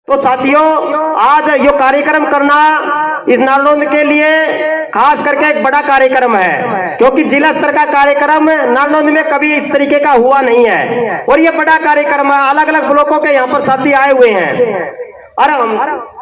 तो साथियों, आज यो कार्यक्रम करना इस नारनौंद के लिए खास करके एक बड़ा कार्यक्रम है, क्योंकि जिला स्तर का कार्यक्रम नारनौंद में कभी इस तरीके का हुआ नहीं है और ये बड़ा कार्यक्रम है। अलग अलग ब्लॉकों के यहाँ पर साथी आए हुए हैं और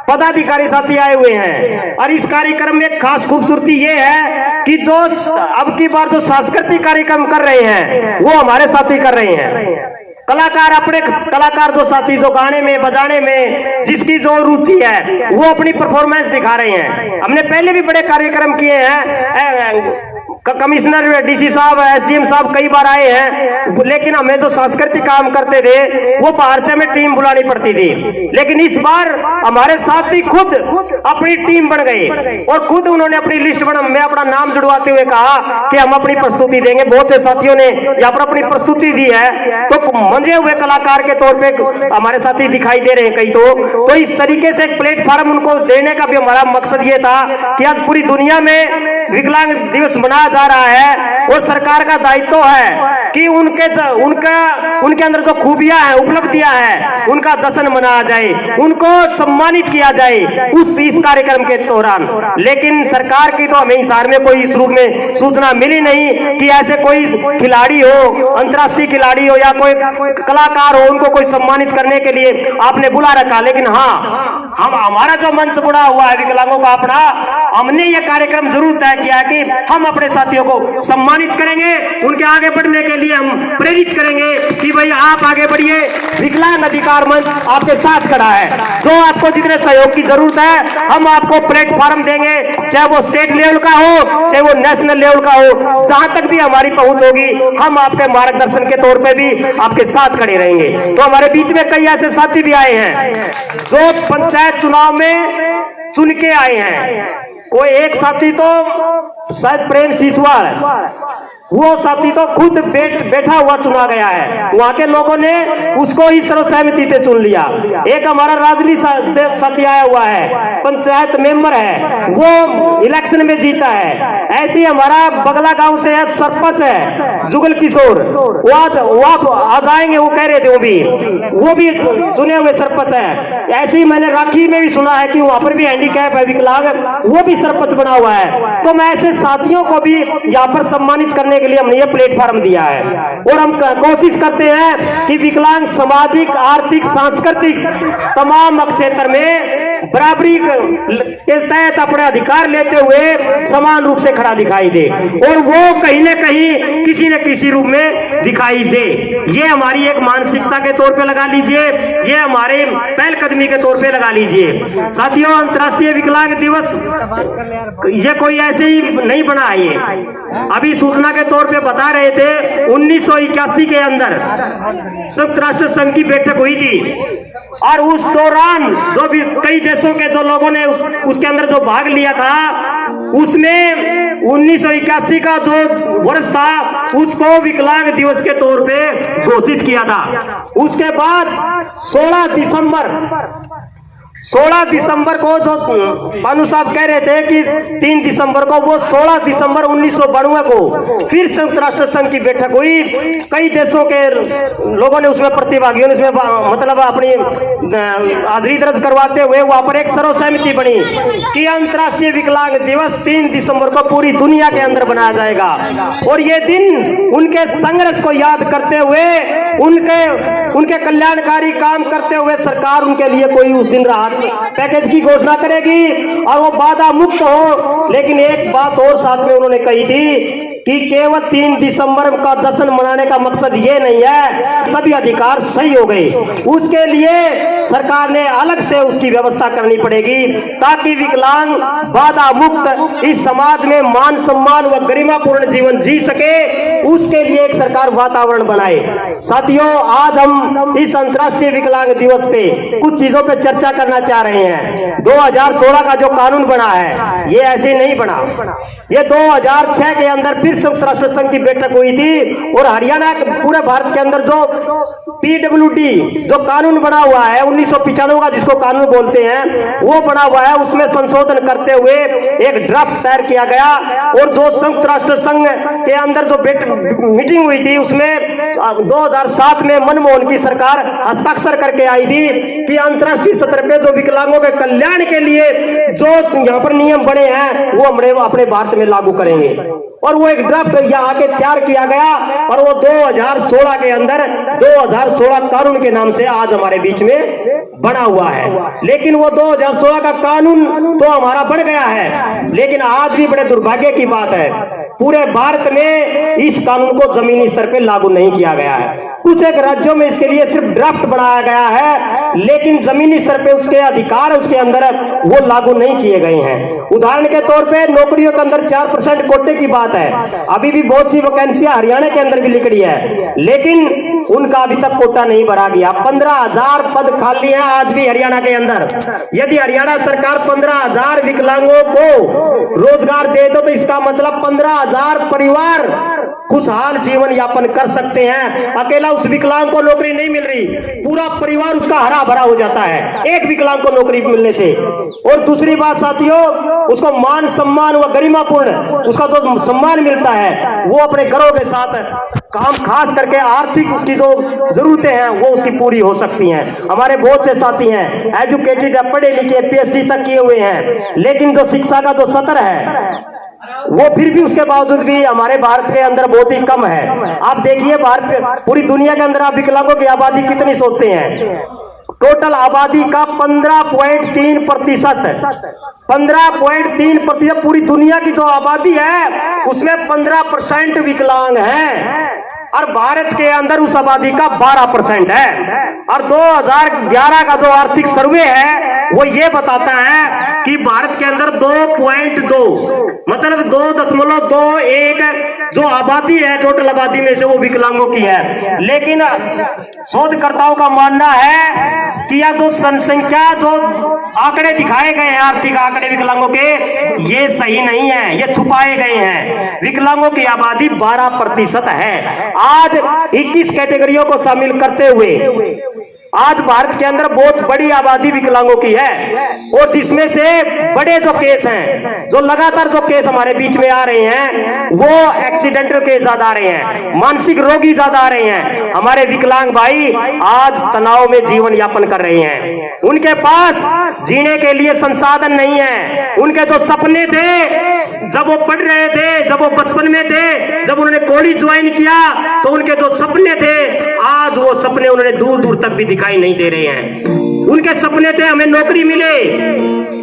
पदाधिकारी साथी आए हुए हैं। और इस कार्यक्रम में खास खूबसूरती ये है कि जो अब की बार जो सांस्कृतिक कार्यक्रम कर रहे हैं वो हमारे साथी कर रहे हैं। कलाकार अपने कलाकार जो साथी जो गाने में बजाने में जिसकी जो रुचि है वो अपनी परफॉर्मेंस दिखा रहे हैं। हमने पहले भी बड़े कार्यक्रम किए हैं, कमिश्नर डीसी साहब एसडीएम साहब कई बार आए हैं, लेकिन हमें जो सांस्कृतिक काम करते थे वो बाहर से हमें टीम बुलानी पड़ती थी। लेकिन इस बार हमारे साथी खुद अपनी टीम बन गए और खुद उन्होंने अपनी लिस्ट बना, मैं अपना नाम जुड़वाते हुए कहा कि हम अपनी प्रस्तुति देंगे। बहुत से साथियों ने यहाँ पर अपनी प्रस्तुति दी है, तो मंजे हुए कलाकार के तौर पे हमारे साथी दिखाई दे रहे हैं कई। तो इस तरीके से एक प्लेटफॉर्म उनको देने का भी हमारा मकसद ये था कि आज पूरी दुनिया में विकलांग दिवस मनाया जा रहा है और सरकार का दायित्व है कि उनके अंदर जो खूबियां हैं, उपलब्धियां हैं, उनका जश्न मनाया जाए, उनको सम्मानित किया जाए इस कार्यक्रम के दौरान। लेकिन सरकार की तो हमें हिसार में कोई इस रूप में सूचना मिली नहीं कि ऐसे कोई खिलाड़ी हो, अंतर्राष्ट्रीय खिलाड़ी हो या कोई कलाकार हो, उनको कोई सम्मानित करने के लिए आपने बुला रखा। लेकिन हाँ, हमारा जो मंच बुढ़ा हुआ है विकलांगों का अपना, हमने ये कार्यक्रम जरूर तय किया है कि हम अपने साथियों को सम्मानित करेंगे, उनके आगे बढ़ने के लिए हम प्रेरित करेंगे कि भाई आप आगे बढ़िए। विकलांग अधिकार मंच आपके साथ खड़ा है, जो आपको जितने सहयोग की जरूरत है हम आपको प्लेटफॉर्म देंगे, चाहे वो स्टेट लेवल का हो चाहे वो नेशनल लेवल का हो, जहां तक भी हमारी पहुंच होगी हम आपके मार्गदर्शन के तौर पे भी आपके साथ खड़े रहेंगे। तो हमारे बीच में कई ऐसे साथी भी आए हैं जो पंचायत चुनाव में चुन के आए हैं। कोई एक साथी तो शायद प्रेम सीसवाल है, वो साथी तो खुद बैठा हुआ चुना गया है, वहां के लोगों ने उसको ही सर्वसहमति से चुन लिया। एक हमारा राजली से साथी आया हुआ है, पंचायत मेंबर है, वो इलेक्शन में जीता है। ऐसे ही हमारा बगला गांव से सरपंच है जुगल किशोर, वो आज आएंगे, वो कह रहे थे वो भी चुने हुए सरपंच है। ऐसे ही मैंने राखी में भी सुना है कि वहां पर भी हैंडीकैप है विकलांग, वो भी सरपंच बना हुआ है। तो मैं ऐसे साथियों को भी यहाँ पर सम्मानित करने के लिए हमने ये प्लेटफॉर्म दिया है और हम कोशिश करते हैं कि विकलांग सामाजिक, आर्थिक, सांस्कृतिक तमाम क्षेत्र में बराबरी के तहत अपने अधिकार लेते हुए समान रूप से खड़ा दिखाई दे और वो कहीं न कहीं किसी न किसी रूप में दिखाई दे। ये हमारी एक मानसिकता के तौर पे लगा लीजिए, ये हमारे पहलकदमी के तौर पे लगा लीजिए। साथियों, अंतर्राष्ट्रीय विकलांग दिवस ये कोई ऐसे ही नहीं बना है, ये अभी सूचना के तौर पे बता रहे थे 1981 के अंदर संयुक्त राष्ट्र संघ की बैठक हुई थी और उस दौरान जो भी कई देशों के जो लोगों ने उसके अंदर जो भाग लिया था, उसमें 1981 का जो वर्ष था उसको विकलांग दिवस के तौर पे घोषित किया था। उसके बाद 16 दिसंबर को जो भानु साहब कह रहे थे कि 3 दिसंबर को, वो 16 दिसंबर 1992 को फिर संयुक्त राष्ट्र संघ की बैठक हुई। कई देशों के लोगों ने उसमें, प्रतिभागियों ने उसमें मतलब अपनी हाजिरी दर्ज करवाते हुए वहां पर एक सर्वसहमति बनी कि अंतर्राष्ट्रीय विकलांग दिवस 3 दिसंबर को पूरी दुनिया के अंदर बनाया जाएगा। और ये दिन उनके संघर्ष को याद करते हुए, उनके कल्याणकारी काम करते हुए सरकार उनके लिए कोई उस दिन राहत पैकेज की घोषणा करेगी और वो बाधा मुक्त हो। लेकिन एक बात और साथ में उन्होंने कही थी कि केवल 3 दिसंबर का जश्न मनाने का मकसद ये नहीं है, सभी अधिकार सही हो गए, उसके लिए सरकार ने अलग से उसकी व्यवस्था करनी पड़ेगी ताकि विकलांग बाधा मुक्त इस समाज में मान सम्मान व गरिमापूर्ण जीवन जी सके। उसके लिए एक सरकार वातावरण बनाए। साथियों, आज हम इस अंतर्राष्ट्रीय विकलांग दिवस पे कुछ चीजों पे चर्चा करना चाह रहे हैं। 2016 का जो कानून बना है ये ऐसे नहीं बना, ये 2006 के अंदर फिर फिर संयुक्त राष्ट्र संघ की बैठक हुई थी और हरियाणा पूरे भारत के अंदर जो PWD जो कानून बना हुआ है 1995 का, जिसको कानून बोलते हैं, वो बना हुआ है। उसमें संशोधन करते हुए एक ड्राफ्ट तैयार किया गया और जो संयुक्त राष्ट्र संघ के अंदर जो मीटिंग हुई थी उसमें 2007 में मनमोहन की सरकार हस्ताक्षर करके आई थी कि अंतर्राष्ट्रीय स्तर पे जो विकलांगों के कल्याण के लिए जो यहाँ पर नियम बने हैं वो हमने अपने भारत में लागू करेंगे। और वो एक ड्राफ्ट यहाँ आके तैयार किया गया और वो 2016 के अंदर 2016 कानून के नाम से आज हमारे बीच में बना हुआ है। लेकिन वो 2016 का कानून तो हमारा बन गया है, लेकिन आज भी बड़े दुर्भाग्य की बात है पूरे भारत में इस कानून को जमीनी स्तर पे लागू नहीं किया गया है। कुछ एक राज्यों में इसके लिए सिर्फ ड्राफ्ट बनाया गया है, लेकिन जमीनी स्तर पे उसके अधिकार उसके अंदर वो लागू नहीं किए गए हैं। उदाहरण के तौर पे नौकरियों के अंदर 4% कोटे की बात है। अभी भी बहुत सी वैकेंसियां हरियाणा के अंदर भी निकली है, लेकिन उनका अभी तक कोटा नहीं भरा गया। 15,000 पद खाली हैं आज भी हरियाणा के अंदर। यदि हरियाणा सरकार 15,000 विकलांगों को रोजगार दे दो तो इसका मतलब 15,000 परिवार खुशहाल जीवन यापन कर सकते हैं। अकेला उस विकलांग को नौकरी नहीं मिल रही, पूरा परिवार उसका हरा भरा हो जाता है एक विकलांग को नौकरी मिलने से। और दूसरी बात साथियों, उसको मान सम्मान व गरिमापूर्ण उसका जो सम्मान मिलता है वो अपने घरों के साथ काम, खास करके आर्थिक उसकी जो जरूरतें हैं वो उसकी पूरी हो सकती हैं। हमारे बहुत से साथी हैं एजुकेटेड, पढ़े लिखे, PhD तक किए हुए हैं, लेकिन जो शिक्षा का जो स्तर है वो फिर भी उसके बावजूद भी हमारे भारत के अंदर बहुत ही कम है। आप देखिए भारत, पूरी दुनिया के अंदर आप विकलांगों की आबादी कितनी सोचते हैं? टोटल आबादी का 15.3%, 15.3% पूरी दुनिया की जो आबादी है उसमें 15% विकलांग हैं और भारत के अंदर उस आबादी का 12% है। और 2011 का जो आर्थिक सर्वे है वो ये बताता है कि भारत के अंदर 2.2 मतलब 2.21 जो आबादी है टोटल आबादी में से वो विकलांगों की है। लेकिन शोधकर्ताओं का मानना है कि यह जो जनसंख्या जो आंकड़े दिखाए गए हैं, आर्थिक आंकड़े विकलांगों के, ये सही नहीं है, ये छुपाए गए हैं। विकलांगों की आबादी 12% है। आज 21 कैटेगरियों को शामिल करते हुए आज भारत के अंदर बहुत बड़ी आबादी विकलांगों की है। और जिसमें से बड़े जो केस हैं, जो लगातार जो केस हमारे बीच में आ रहे हैं वो एक्सीडेंटल केस ज्यादा आ रहे हैं, मानसिक रोगी ज्यादा आ रहे हैं। हमारे विकलांग भाई आज तनाव में जीवन यापन कर रहे हैं, उनके पास जीने के लिए संसाधन नहीं है। उनके जो सपने थे जब वो पढ़ रहे थे, जब वो बचपन में थे, जब उन्होंने कॉलेज ज्वाइन किया तो उनके जो सपने थे आज वो सपने उन्होंने दूर दूर तक भी दिखाई नहीं दे रहे हैं। उनके सपने थे हमें नौकरी मिले,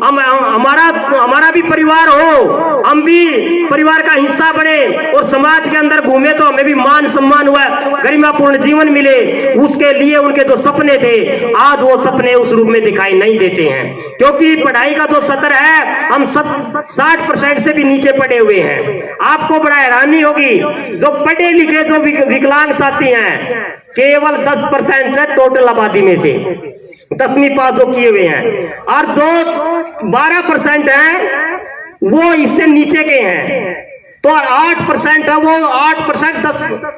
हमारा भी परिवार हो, हम भी परिवार का हिस्सा बने और समाज के अंदर घूमे तो हमें भी मान सम्मान हुआ, गरिमापूर्ण जीवन मिले। उसके लिए उनके जो सपने थे आज वो सपने उस रूप में दिखाई नहीं देते हैं, क्योंकि पढ़ाई का जो स्तर है हम 60% से भी नीचे पड़े हुए हैं। आपको बड़ा हैरानी होगी, जो पढ़े लिखे जो विकलांग साथी हैं केवल 10% है टोटल आबादी में से, 10वीं पास जो किए हुए हैं, और जो 12% है वो इससे नीचे के हैं। तो 8% है वो 8%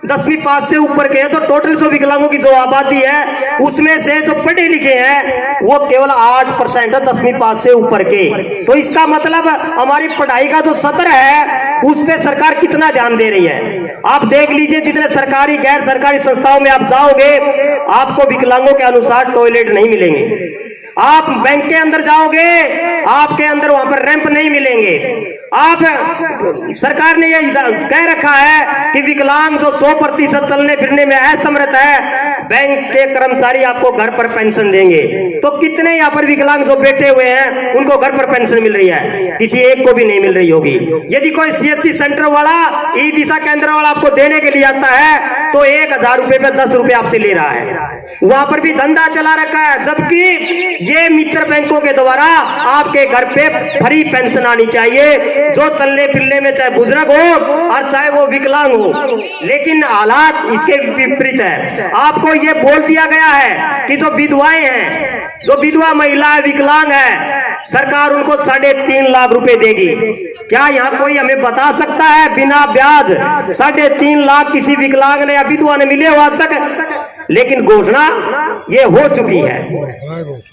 10वीं पास से ऊपर के हैं। तो टोटल जो विकलांगों की जो आबादी है उसमें से जो पढ़े लिखे हैं वो केवल 8% है 10वीं पास से ऊपर के। तो इसका मतलब हमारी पढ़ाई का जो स्तर है उस पे सरकार कितना ध्यान दे रही है। आप देख लीजिए, जितने सरकारी गैर सरकारी संस्थाओं में आप जाओगे आपको विकलांगों के अनुसार टॉयलेट नहीं मिलेंगे। आप बैंक के अंदर जाओगे आपके अंदर वहां पर रैंप नहीं मिलेंगे। आप सरकार ने यह कह रखा है कि विकलांग जो 100% चलने फिरने में असमर्थ है, बैंक के कर्मचारी आपको घर पर पेंशन देंगे। तो कितने यहाँ पर विकलांग जो बैठे हुए हैं उनको घर पर पेंशन मिल रही है? किसी एक को भी नहीं मिल रही होगी। यदि कोई CHC सेंटर वाला, ई दिशा केंद्र वाला आपको देने के लिए आता है तो 1,000 रुपए पे 10 रुपए आपसे ले रहा है, वहां पर भी धंधा चला रखा है। जबकि ये मित्र बैंकों के द्वारा आपके घर पे फ्री पेंशन आनी चाहिए, जो चलने फिरने में चाहे बुजुर्ग हो और चाहे वो विकलांग हो। लेकिन हालात इसके विपरीत है। आपको ये बोल दिया गया है कि जो विधवाएं हैं, जो विधवा महिला विकलांग है, सरकार उनको 3.5 लाख रुपए देगी। क्या यहाँ कोई हमें बता सकता है बिना ब्याज 3.5 लाख किसी विकलांग ने या विधवा ने मिले हो आज तक? लेकिन घोषणा ये हो चुकी है,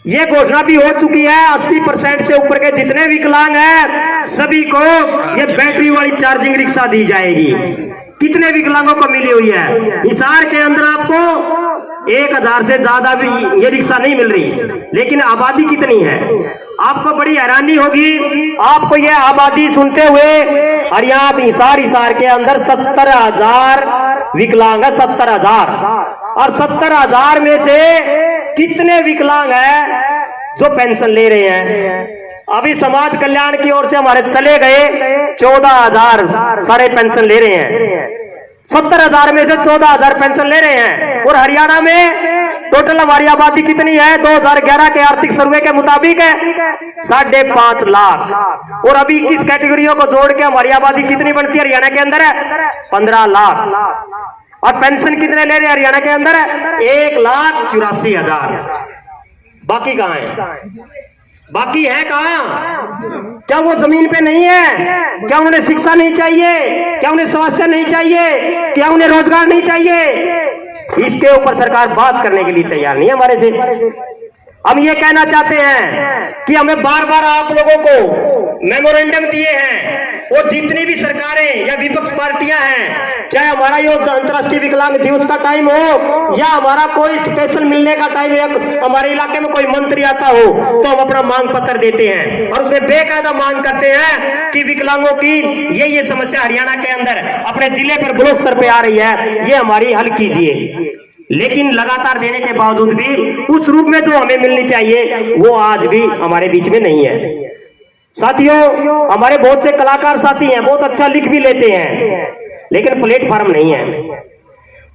ये घोषणा भी हो चुकी है 80% से ऊपर के जितने विकलांग हैं सभी को ये बैटरी वाली चार्जिंग रिक्शा दी जाएगी। कितने विकलांगों को मिली हुई है? हिसार के अंदर आपको 1000 से ज्यादा भी ये रिक्शा नहीं मिल रही, लेकिन आबादी कितनी है? आपको बड़ी हैरानी होगी आपको ये आबादी सुनते हुए। और यहाँ हिसार के अंदर 70,000 विकलांग है, 70,000। और 70,000 में से कितने विकलांग हैं जो पेंशन ले रहे हैं? अभी समाज कल्याण की ओर से हमारे चले गए 14,000 सारे पेंशन ले रहे हैं। 70,000 में से 14,000 पेंशन ले रहे हैं। और हरियाणा में टोटल हमारी आबादी कितनी है? 2011 के आर्थिक सर्वे के मुताबिक 5.5 लाख। और अभी 21 कैटेगरियों को जोड़ के हमारी आबादी कितनी बनती है हरियाणा के अंदर? 15 लाख। और पेंशन कितने ले रहे हैं हरियाणा के अंदर? 1,84,000। बाकी कहां है? बाकी है कहां? क्या वो जमीन पे नहीं है? क्या उन्हें शिक्षा नहीं चाहिए? क्या उन्हें स्वास्थ्य नहीं चाहिए? क्या उन्हें रोजगार नहीं चाहिए? इसके ऊपर सरकार बात करने के लिए तैयार नहीं है हमारे से। हम ये कहना चाहते हैं कि हमें बार बार आप लोगों को मेमोरेंडम दिए हैं और जितनी भी सरकारें या विपक्ष पार्टियां हैं, चाहे हमारा ये अंतर्राष्ट्रीय विकलांग दिवस का टाइम हो या हमारा कोई स्पेशल मिलने का टाइम या हमारे इलाके में कोई मंत्री आता हो, तो हम अपना मांग पत्र देते हैं और उसमें बेकायदा मांग करते हैं कि विकलांगों की ये समस्या हरियाणा के अंदर अपने जिले पर ब्लॉक स्तर पे आ रही है, ये हमारी हल कीजिए। लेकिन लगातार देने के बावजूद भी उस रूप में जो हमें मिलनी चाहिए वो आज भी हमारे बीच में नहीं है। साथियों, हमारे बहुत से कलाकार साथी हैं, बहुत अच्छा लिख भी लेते हैं, लेकिन प्लेटफॉर्म नहीं है।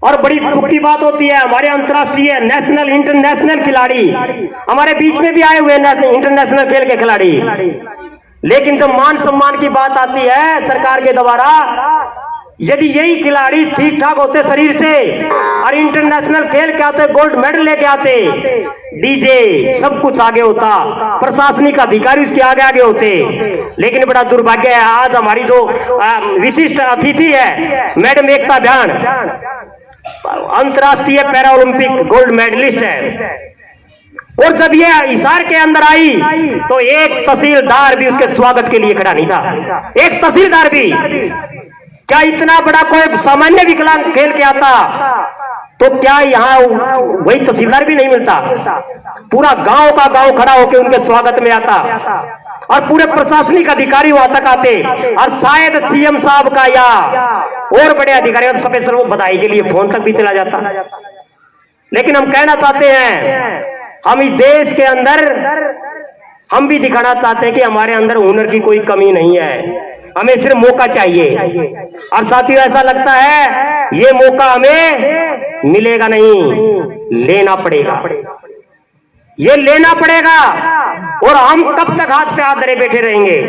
और बड़ी दुख की बात होती है, हमारे अंतर्राष्ट्रीय नेशनल इंटरनेशनल खिलाड़ी हमारे बीच में भी आए हुए इंटरनेशनल खेल के खिलाड़ी, लेकिन जब मान सम्मान की बात आती है सरकार के द्वारा, यदि यही खिलाड़ी ठीक ठाक होते शरीर से और इंटरनेशनल खेल के आते, गोल्ड मेडल लेके आते, डीजे सब कुछ आगे होता, प्रशासनिक अधिकारी उसके आगे आगे होते। लेकिन बड़ा दुर्भाग्य है, आज हमारी जो विशिष्ट अतिथि है मैडम एकता भ्यान, अंतर्राष्ट्रीय पैरा ओलंपिक गोल्ड मेडलिस्ट है, और जब ये हिसार के अंदर आई तो एक तहसीलदार भी उसके स्वागत के लिए खड़ा नहीं था। एक तहसीलदार भी, क्या इतना बड़ा कोई सामान्य विकलांग खेल के आता तो क्या यहाँ वही तहसीलदार भी नहीं मिलता? पूरा गांव का गांव खड़ा होकर उनके स्वागत में आता और पूरे प्रशासनिक अधिकारी वहां तक आते, और शायद सीएम साहब का या और बड़े अधिकारियों का स्पेशल वो बधाई के लिए फोन तक भी चला जाता। लेकिन हम कहना चाहते हैं, हम इस देश के अंदर हम भी दिखाना चाहते हैं कि हमारे अंदर हुनर की कोई कमी नहीं है, हमें सिर्फ मौका चाहिए। और साथियों, ऐसा लगता है ये मौका हमें मिलेगा नहीं, लेना पड़ेगा, ये लेना पड़ेगा। और हम कब तक हाथ पे हाथ धरे बैठे रहेंगे?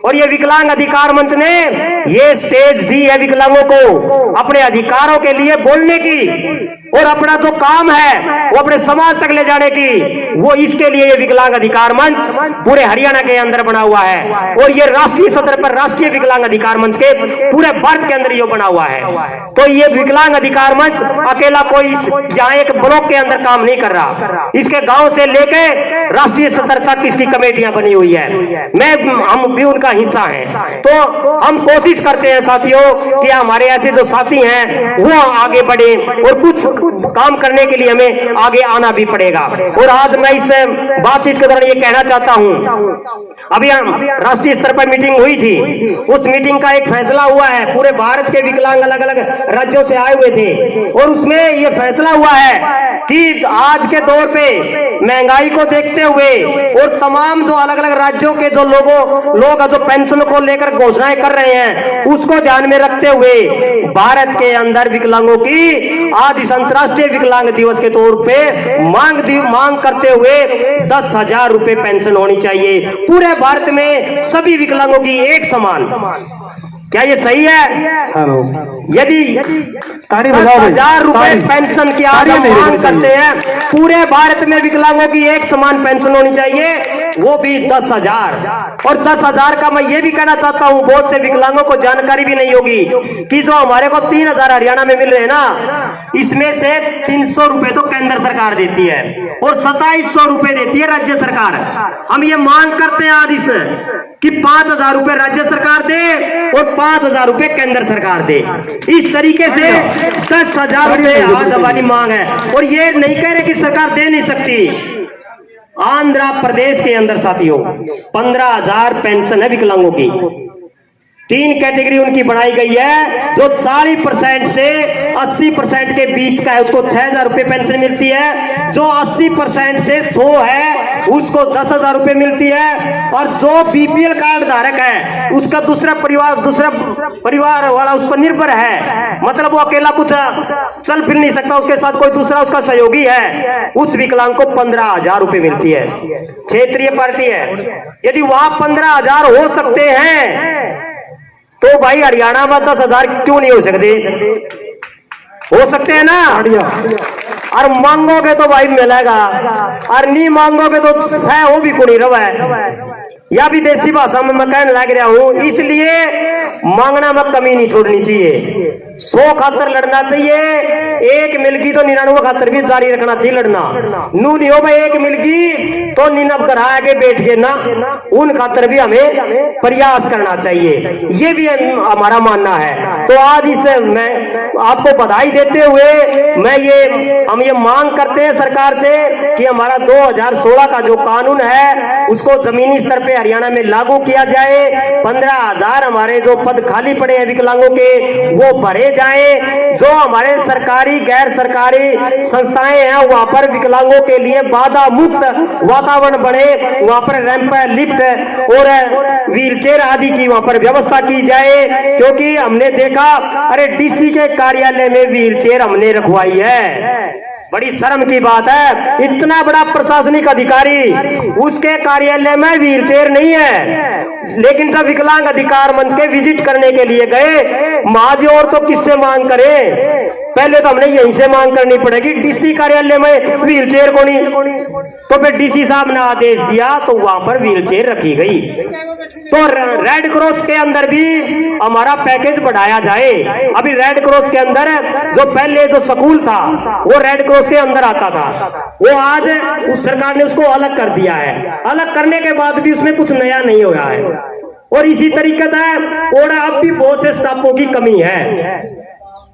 और ये विकलांग अधिकार मंच ने ये स्टेज दी है विकलांगों को अपने अधिकारों के लिए बोलने की, और अपना जो काम है वो अपने समाज तक ले जाने की, वो इसके लिए ये विकलांग अधिकार मंच पूरे हरियाणा के अंदर बना हुआ है। और ये राष्ट्रीय सतर पर राष्ट्रीय विकलांग अधिकार मंच के पूरे भारत के अंदर ये बना हुआ है। तो ये विकलांग अधिकार मंच अकेला कोई यहाँ एक ब्लॉक के अंदर काम नहीं कर रहा, इसके गांव से लेके राष्ट्रीय स्तर तक इसकी कमेटियां बनी हुई है। हम भी उनका हिस्सा हैं। तो हम कोशिश करते हैं साथियों कि हमारे ऐसे जो साथी हैं वो आगे बढ़े, और कुछ काम करने के लिए हमें आगे आना भी पड़ेगा। और आज मैं इस बातचीत के दौरान ये कहना चाहता हूं, अभी राष्ट्रीय स्तर पर मीटिंग हुई थी, उस मीटिंग का एक फैसला हुआ है, पूरे भारत के विकलांग अलग अलग राज्यों से आए हुए थे, और उसमें ये फैसला हुआ है कि आज के दौर पे महंगाई को देखते हुए और तमाम जो अलग अलग राज्यों के जो लोग जो पेंशन को लेकर घोषणाएं कर रहे हैं, उसको ध्यान में रखते हुए भारत के अंदर विकलांगों की आज इस अंतर्राष्ट्रीय विकलांग दिवस के तौर पे मांग करते हुए 10,000 रुपए पेंशन होनी चाहिए पूरे भारत में सभी विकलांगों की एक समान। क्या ये सही है? यदि 10,000 रुपए पेंशन की आज हम मांग करते हैं, पूरे भारत में विकलांगों की एक समान पेंशन होनी चाहिए, वो भी 10,000। और 10,000 का मैं ये भी कहना चाहता हूँ, बहुत से विकलांगों को जानकारी भी नहीं होगी कि जो हमारे को 3,000 हरियाणा में मिल रहे हैं ना, इसमें से 300 रुपए तो केंद्र सरकार देती है और 2700 रुपए देती है राज्य सरकार। हम ये मांग करते हैं आज इस कि 5,000 रुपए राज्य सरकार दे और 5,000 रुपए केंद्र सरकार दे। इस तरीके से 10,000 रुपए आज हमारी मांग है। और ये नहीं कह रहे कि सरकार दे नहीं सकती। आंध्र प्रदेश के अंदर साथियों 15,000 पेंशन है विकलांगों की। 3 कैटेगरी उनकी बनाई गई है। जो 40% से 80% के बीच का है उसको 6,000 रुपए पेंशन मिलती है। जो 80% से 100 है उसको 10,000 रुपए मिलती है। और जो बीपीएल कार्ड धारक है उसका दूसरा परिवार वाला उस पर निर्भर है, मतलब वो अकेला कुछ चल फिर नहीं सकता, उसके साथ कोई दूसरा उसका सहयोगी है, उस विकलांग को 15,000 रुपए मिलती है। क्षेत्रीय पार्टी है। यदि वहां 15,000 हो सकते हैं तो भाई हरियाणा में 10,000 क्यों नहीं हो सकते? हो सकते हैं ना। और मांगोगे तो भाई मिलेगा, और नहीं मांगोगे तो सह वो भी कोई रवा है। या विदेशी भाषा में मैं कहने लग रहा हूं, इसलिए मांगना में कमी नहीं छोड़नी चाहिए। 100 खातर लड़ना चाहिए, एक मिलगी तो 99 खातर भी जारी रखना चाहिए लड़ना। नू नहीं हो भाई एक मिलगी तो 99 आगे बैठ गए ना, उन खातर भी हमें प्रयास करना चाहिए। ये भी हमारा मानना है। तो आज इस मैं आपको बधाई देते हुए हम ये मांग करते हैं सरकार से कि हमारा 2016 का जो कानून है उसको जमीनी स्तर पे हरियाणा में लागू किया जाए। 15,000 हमारे जो पद खाली पड़े हैं विकलांगों के वो भरे जाएं। जो हमारे सरकारी गैर सरकारी संस्थाएं हैं वहां पर विकलांगों के लिए बाधा मुक्त वातावरण बने, वहां पर रैंप, लिफ्ट और व्हीलचेयर आदि की वहां पर व्यवस्था की जाए। क्योंकि हमने देखा अरे डीसी के कार्यालय में व्हीलचेयर हमने रखवाई है, बड़ी शर्म की बात है। इतना बड़ा प्रशासनिक अधिकारी उसके कार्यालय में व्हीलचेयर नहीं है। लेकिन जब विकलांग अधिकार मंच के विजिट करने के लिए गए, माजी और तो किससे मांग करें? पहले तो हमने यहीं से मांग करनी पड़ेगी, डीसी कार्यालय में व्हीलचेयर को नहीं। तो फिर डीसी साहब ने आदेश दिया तो वहां पर व्हीलचेयर रखी गई। तो रेड क्रॉस के अंदर भी हमारा पैकेज बढ़ाया जाए। अभी रेड क्रॉस के अंदर जो पहले जो स्कूल था वो रेड क्रॉस के अंदर आता था, वो आज उस सरकार ने उसको अलग कर दिया है। अलग करने के बाद भी उसमें कुछ नया नहीं हुआ है। और इसी तरीके से और अब भी बहुत से स्टाफों की कमी है।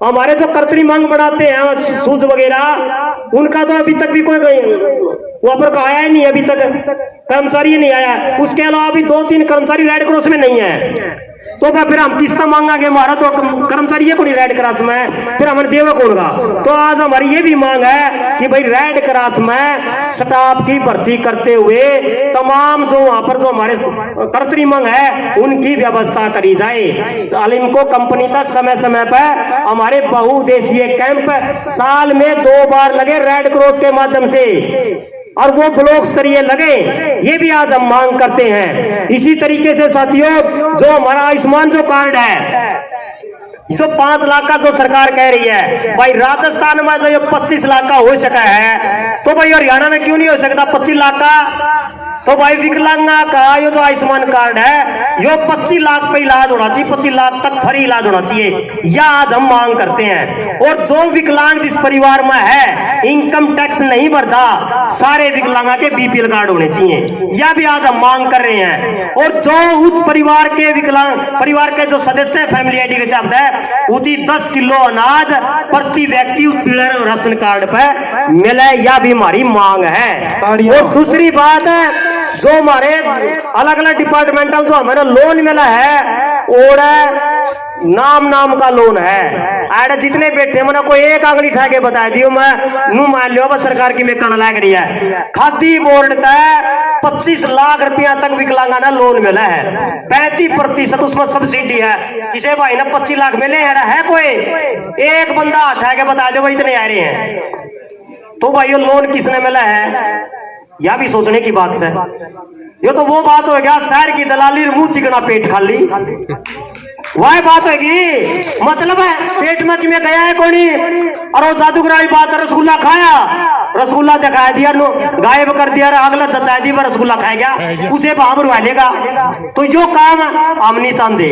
हमारे जो कर्तरी मांग बढ़ाते हैं शूज वगैरह, उनका तो अभी तक भी कोई वहां पर आया ही नहीं, अभी तक कर्मचारी नहीं आया। उसके अलावा भी 2-3 कर्मचारी रेड क्रॉस में नहीं है। तो फिर हम किसका मांगांगे? हमारा तो कर्मचारी है कोई रेड क्रॉस में, फिर हमारे देवा कौन का? तो आज हमारी ये भी मांग है कि भाई रेड क्रॉस में स्टाफ की भर्ती करते हुए तमाम जो वहां पर जो हमारे कर्तरी मांग है उनकी व्यवस्था करी जाए। इनको कंपनी का समय समय पर हमारे बहुउद्देशीय कैंप साल में 2 बार लगे रेड क्रॉस के माध्यम से, और वो ब्लॉक स्तरीय लगे, ये भी आज हम मांग करते हैं। इसी तरीके से साथियों जो हमारा आयुष्मान जो कार्ड है, जो 5 लाख का जो सरकार कह रही है, भाई राजस्थान में जो ये 25 लाख का हो सका है, तो भाई हरियाणा में क्यों नहीं हो सकता 25 लाख का? तो भाई विकलांगा का ये जो आयुष्मान कार्ड है यो 25 लाख पे इलाज होना चाहिए, 25 लाख तक फ्री इलाज होना चाहिए, यह आज हम मांग करते हैं। और जो विकलांग जिस परिवार में है इनकम टैक्स नहीं भरता, सारे विकलांगा के बीपीएल कार्ड होने चाहिए, यह भी आज हम मांग कर रहे हैं। और जो उस परिवार के विकलांग परिवार के जो सदस्य फैमिली आईडी के शब्द है उसी 10 किलो अनाज प्रति व्यक्ति उस पीड़ित राशन कार्ड पे मिले, यह भी हमारी मांग है। और दूसरी बात है जो हमारे अलग अलग डिपार्टमेंटल जो हमारा लोन मिला है और नाम का लोन है, आड़े जितने बैठे मैंने कोई एक आंगली ठा के बता दियो, मैं नू मान लियो बस सरकार की में करना लग रही है। खादी बोर्ड तक 25 लाख रुपया तक विकलांगा ना लोन मिला है, 35% उसमें सब्सिडी है। किसे भाई ना 25 लाख मिले है कोई एक बंदा उठा के बता दो भाई इतने आ रहे हैं, तो भाई ये लोन किसने मिला है? यह भी सोचने की बात है। ये तो वो बात हो गया शहर की दलाली मुंह चिकना पेट खाली, वह बात होगी। मतलब है पेट में किमें गया है कोनी और वो जादूगराई बात रसगुल्ला खाया रसगुल्ला दिखा दिया, गायब कर दिया, अगला जचा दी रसगुल्ला खाए गया, उसे भाव रुआ लेगा। तो जो काम हम नहीं चाहते।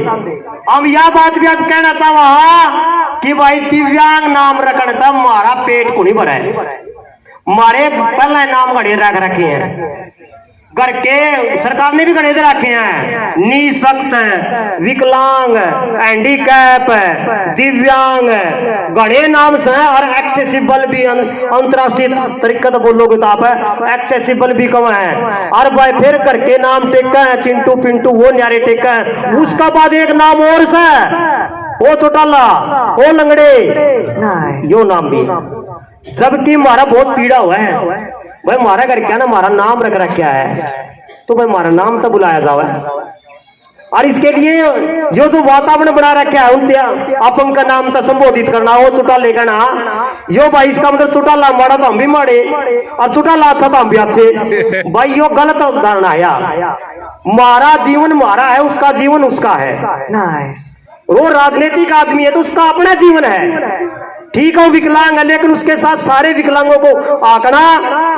हम यह बात भी आज कहना चाहवा कि भाई दिव्यांग नाम रखने तब हमारा पेट को नहीं भरा है। हमारे पहले नाम घड़े रख रखे हैं, घर के सरकार ने भी गणे दे रखे हैं, निःशक्त, विकलांग, हैंडीकैप, दिव्यांग, गणे नाम से और एक्सेसिबल भी अंतरराष्ट्रीय तरीका तो बोलोगे तो आप है, एक्सेसिबल भी कम है। और भाई फिर करके नाम टेका है, चिंटू पिंटू वो न्यारे टेका है। उसका बाद एक नाम और से वो चौटाला, वो लंगड़े, यो नाम भी, जबकि हमारा बहुत पीड़ा हुआ है। भाई हमारा घर क्या ना, हमारा नाम रख रखा है, तो भाई हमारा नाम तो बुलाया जावे। और इसके लिए जो जो वातावरण बना रखा है उनके अपन का नाम तो संबोधित करना, वो चुटा लेकर ना, यो भाई इसका मतलब चुटाला मारा तो हम भी मारे और चुटाला अच्छा तो हम भी अच्छे। भाई यो गलत धारणा है। हमारा जीवन हमारा है, उसका जीवन उसका है। वो राजनीतिक आदमी है तो उसका अपना जीवन है, ठीक है, वो विकलांग है, लेकिन उसके साथ सारे विकलांगों को आंकना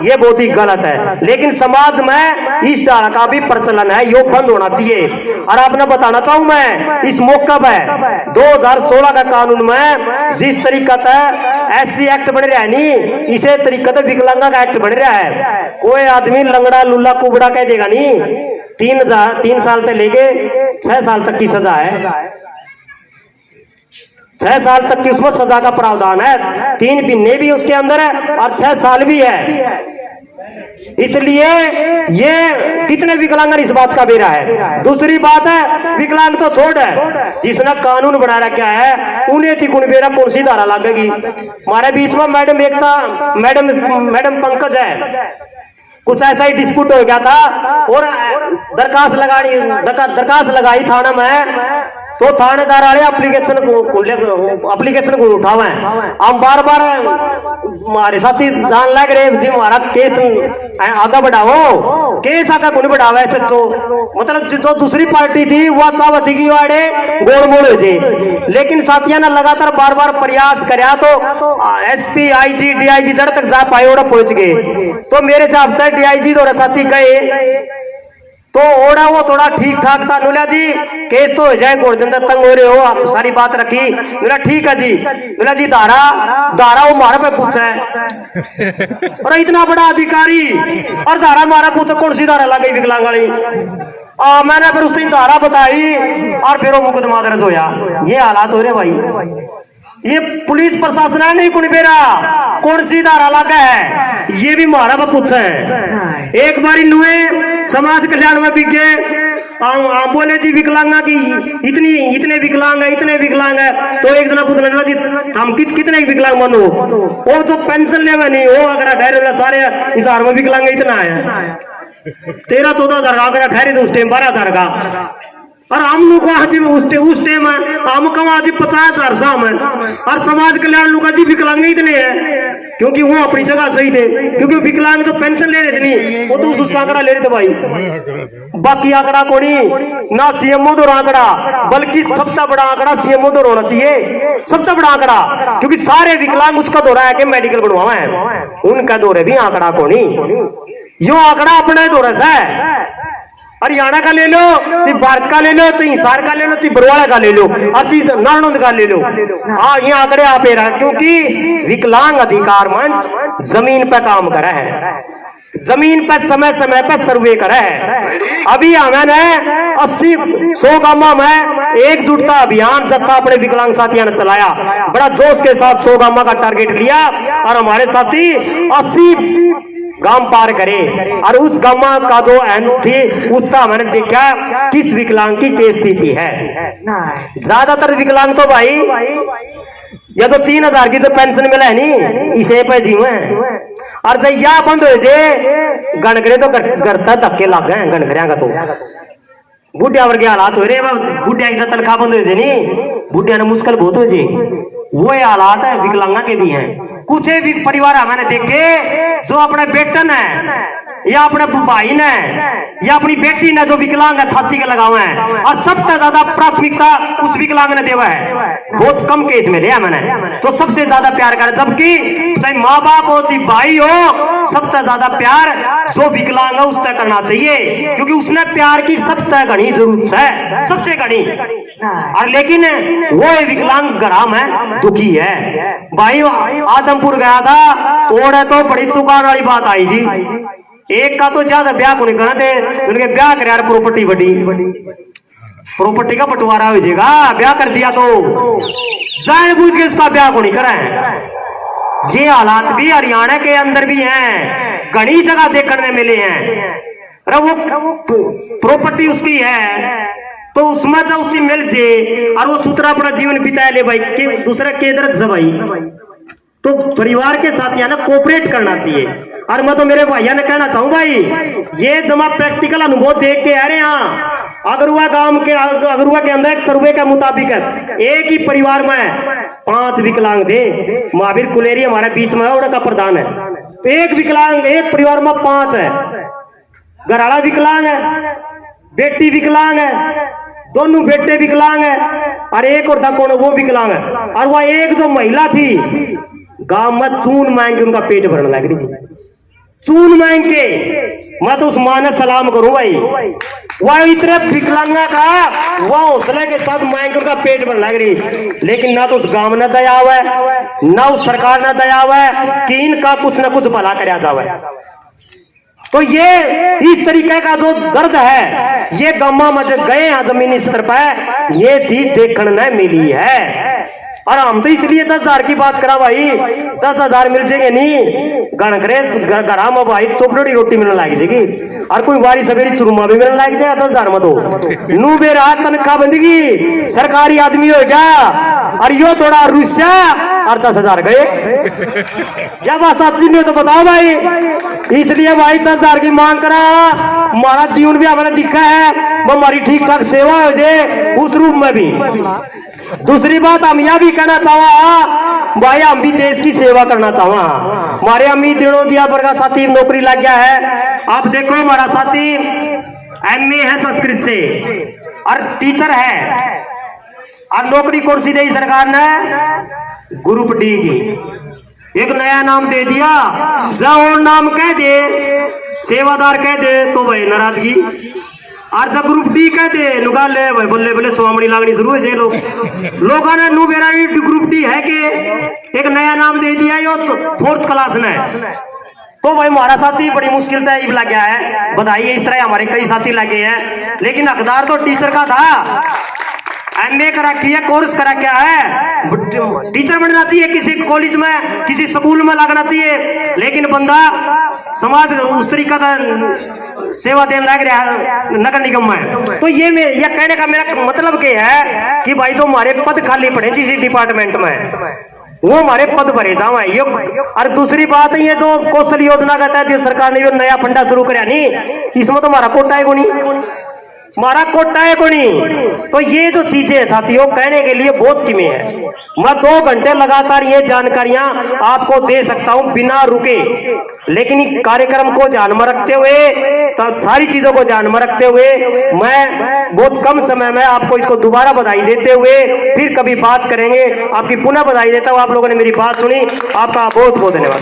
ये बहुत ही गलत है। लेकिन समाज में इस तरह का भी प्रचलन है, यो बंद होना चाहिए। और आपने बताना चाहूं मैं, इस मौका पे 2016 का कानून में जिस तरीका से SC एक्ट बन रहा है नी, इसे तरीका से विकलांगा का एक्ट बन रहा है। कोई आदमी लंगड़ा लुल्ला कुबड़ा कह देगा नी, 3 साल से लेके 6 साल तक की सजा है। 6 साल तक की उसमें सजा का प्रावधान है, 3 महीने भी उसके अंदर है और 6 साल भी है। इसलिए ये कितने विकलांग इस बात का बेरा है। दूसरी बात है, विकलांग तो छोड़ है, जिसने कानून बना रखा है उन्हें थी कुण बेरा कौन सी धारा लगेगी। हमारे बीच में मैडम एकता, मैडम पंकज है, कुछ ऐसा ही डिस्प्यूट हो गया था और दरखास्त लगाई थाना में, तो थानेदार वाले एप्लीकेशन को उठावे। हम बार बार हमारे साथी जान लग रहे जी हमारा केस आगे बढ़ाओ, केस आगे कौन बढ़ावा है सच्चो। मतलब जो दूसरी पार्टी थी वो चाहती कि वाड़े गोल मोड़ हो जाए, लेकिन साथियों ने लगातार बार बार प्रयास कराया तो SP IG DIG जड़ तक जा पाए और पहुंच गए। तो मेरे हिसाब से DIG दो साथी गए तो ओड़ा वो थोड़ा ठीक ठाक था। नूला जी केस तो हो जाए, गोड़ दिन तंग हो रहे हो, आप सारी बात रखी। नूला ठीक है जी, नूला जी धारा वो मारा पे पूछा है और इतना बड़ा अधिकारी और धारा मारा पूछा कौन सी धारा लग गई विकलांग वाली। मैंने फिर उस दिन धारा बताई और फिर वो मुकदमा दर्ज होया। ये हालात हो रहे भाई, ये पुलिस प्रशासन है नहीं कुणबेरा कौन सी धारा लगा है, ये भी मारा पे पूछा है। एक बारी नुए समाज कल्याण में भी गए, बोले जी विकलांगा की इतने विकलांग है। तो एक जना पूछना जी हम कितने विकलांग बनो, वो जो पेंशन ले नहीं वो अगर ठहरे सारे हिसार में विकलांग इतना है, 13-14 हजार का अगर ठहरे तो उस टाइम 12 हजार का। और हम लोग उस टाइम हम कमा जी 50,000 साम है और समाज कल्याण लोग जी विकलांग इतने हैं, क्योंकि वो अपनी जगह सही थे, क्योंकि विकलांग तो पेंशन ले रहे थे नहीं, वो तो उसका आंकड़ा ले रहे थे भाई। बाकी आंकड़ा को नहीं ना CMO दो आंकड़ा, बल्कि सबसे बड़ा आंकड़ा CMO दो होना चाहिए, सबसे बड़ा आंकड़ा, क्योंकि सारे विकलांग उसका दौरा है कि मेडिकल बनवावा है, उनका दौरे भी आंकड़ा को नहीं, यो आंकड़ा अपने दौरे से हरियाणा का ले लो, चाहे भारत का ले लो, चाहे हिसार का ले लो, चाहे बरवाड़ा का ले लो, और चाहे नारनौंद का ले लो। हाँ ये आंकड़े आप रहा, क्योंकि विकलांग अधिकार मंच जमीन पे काम करे है, जमीन पे समय समय पे सर्वे करे है। अभी हमने 80-100 गांव में एकजुटता अभियान जत्था अपने विकलांग साथियों ने चलाया, बड़ा जोश के साथ 100 गांव का टारगेट लिया और हमारे साथी 80 गांव पार करे। और उस गांव का जो एंड थी उसका मैंने देखा किस विकलांग की क्या स्थिति है। ज्यादातर विकलांग तो भाई या तो 3,000 की जो पेंशन मिला है नी इसे पे जीवे, और जब यह बंद हो जाए गणकरे तो करता धक्के लग गए गणकरिया का। तो बुढ़िया वर्ग हालात हो रहे, बुढ़िया की तनख्वाह बंद हो जाए, बुढ़िया ने मुश्किल बहुत हो जाए, वो हालात है विकलांगा के भी हैं। कुछ भी परिवार मैंने देखे जो अपने बेटन है या अपने भाई ने या अपनी बेटी ने जो विकलांग है छाती के लगावे हैं, और सबसे ज्यादा प्राथमिकता उस विकलांग ने देवा है। बहुत कम केस में लिया मैंने, तो सबसे ज्यादा प्यार कर, जबकि चाहे माँ बाप हो चाहे भाई हो, सबसे ज्यादा प्यार जो विकलांग है उससे करना चाहिए, क्योंकि उसने प्यार की सबसे घनी जरूरत है, सबसे घनी। और लेकिन वो विकलांग गराम है, दुखी है। भाई आदमपुर गया था, ओढ़े तो बड़ी चुकान वाली बात आई थी। एक का तो ज्यादा ब्याह को नहीं करना थे, उनके ब्याह कर यार प्रॉपर्टी बड़ी, प्रॉपर्टी का बंटवारा हो जाएगा, ब्याह कर दिया तो जानबूझ के इसका ब्याह को नहीं करा है। ये हालात भी हरियाणा के अंदर भी हैं, घनी जगह देखने में मिले हैं। अरे वो प्रॉपर्टी उसकी है तो उसमें जो उसकी मिल जे और वो सूत्रा अपना जीवन बिताए ले भाई, के दूसरा के दर्द भाई, तो परिवार के साथ यहाँ ना कोऑपरेट करना चाहिए। और मैं तो मेरे भैया ने कहना चाहूँ भाई, ये जमा प्रैक्टिकल अनुभव देख के आ रहे हैं। अगरुआ गांव के, अगरुआ के अंदर एक सर्वे के मुताबिक एक ही परिवार में 5 विकलांग थे। महावीर कुलेरी हमारे बीच में उनका प्रधान है। एक विकलांग एक परिवार में 5 है। घराड़ा विकलांग है, बेटी विकलांग है, दोनों बेटे विकलांग है, और एक और था कौन, वो विकलांग है। और वह एक जो महिला थी, गांव में चून मांग के उनका पेट भरने लग रही थी, चून मांग के। मैं तो उस मां ने सलाम करूं भाई, वह इतने विकलांगा का वह हौसले के साथ मांग के उनका पेट भरने लग रही। लेकिन ना तो उस गांव ने दया हुआ है, ना उस सरकार ने दया हुआ है कि इनका कुछ न कुछ भला कराया जावे। तो ये इस तरीके का जो दर्द है, ये गम्मा मज गए हैं जमीनी स्तर पर, ये चीज देखने मिली है। और हम तो इसलिए 10,000 की बात करा भाई, 10,000 मिल जाएंगे नहीं, गणकरे घरा में भाई चोपड़ी रोटी मिलने लग जाएगी, और कोई बारी सवेरी चुरमा भी मिलने लग जाएगा 10,000 में। तो नू बेरा तनख्वाह बंदगी, सरकारी आदमी हो गया, और यो थोड़ा रुस्या और 10,000 गए। जब सच्ची में तो बताओ भाई, इसलिए भाई 10,000 की मांग करा। हमारा जीवन भी हमने दिखा है, वो हमारी ठीक ठाक सेवा हो जाए उस रूप में भी। दूसरी बात हम यह भी कहना चाहा भाई, हम भी देश की सेवा करना चाहा। हमारे अम्मी दिनों दिया वर्गा साथी नौकरी लग गया है। आप देखो हमारा साथी MA है संस्कृत से और टीचर है, और नौकरी कौन सी दी सरकार ने, ग्रुप D की। एक नया नाम दे दिया, जब और नाम कह दे, सेवादार कह दे तो भाई नाराजगी, और जब ग्रुप D कह दे निकाल ले भाई, बल्ले बल्ले स्वामणी लागनी शुरू है। लोगों ने नु मेरा ग्रुप D है कि एक नया नाम दे दिया यो 4th क्लास ने। तो भाई हमारा साथी बड़ी मुश्किल से लग गया है, बताइए। इस तरह हमारे कई साथी लगे हैं, लेकिन हकदार तो टीचर का था। MA करा किया, कोर्स करा क्या है, टीचर बनना चाहिए, किसी कॉलेज में किसी स्कूल में लगना चाहिए, लेकिन बंदा समाज उस तरीका का सेवा देने लग रहा है नगर निगम में। तो ये कहने का मेरा मतलब क्या है कि भाई जो हमारे पद खाली पड़े किसी डिपार्टमेंट में, वो हमारे पद भरे जावे ये। और दूसरी बात ये जो कौशल योजना का तहत सरकार ने नया फंडा शुरू कराया नहीं, इसमें तो हमारा कोटा है को नहीं, हमारा कोटा है को नहीं। तो ये जो चीजें साथियों कहने के लिए बहुत कीमे है। मैं 2 घंटे लगातार ये जानकारियां आपको दे सकता हूं बिना रुके, लेकिन कार्यक्रम को ध्यान में रखते हुए, तो सारी चीजों को ध्यान में रखते हुए मैं बहुत कम समय में आपको इसको दोबारा बधाई देते हुए फिर कभी बात करेंगे। आपकी पुनः बधाई देता हूं, आप लोगों ने मेरी बात सुनी, आपका बहुत बहुत धन्यवाद।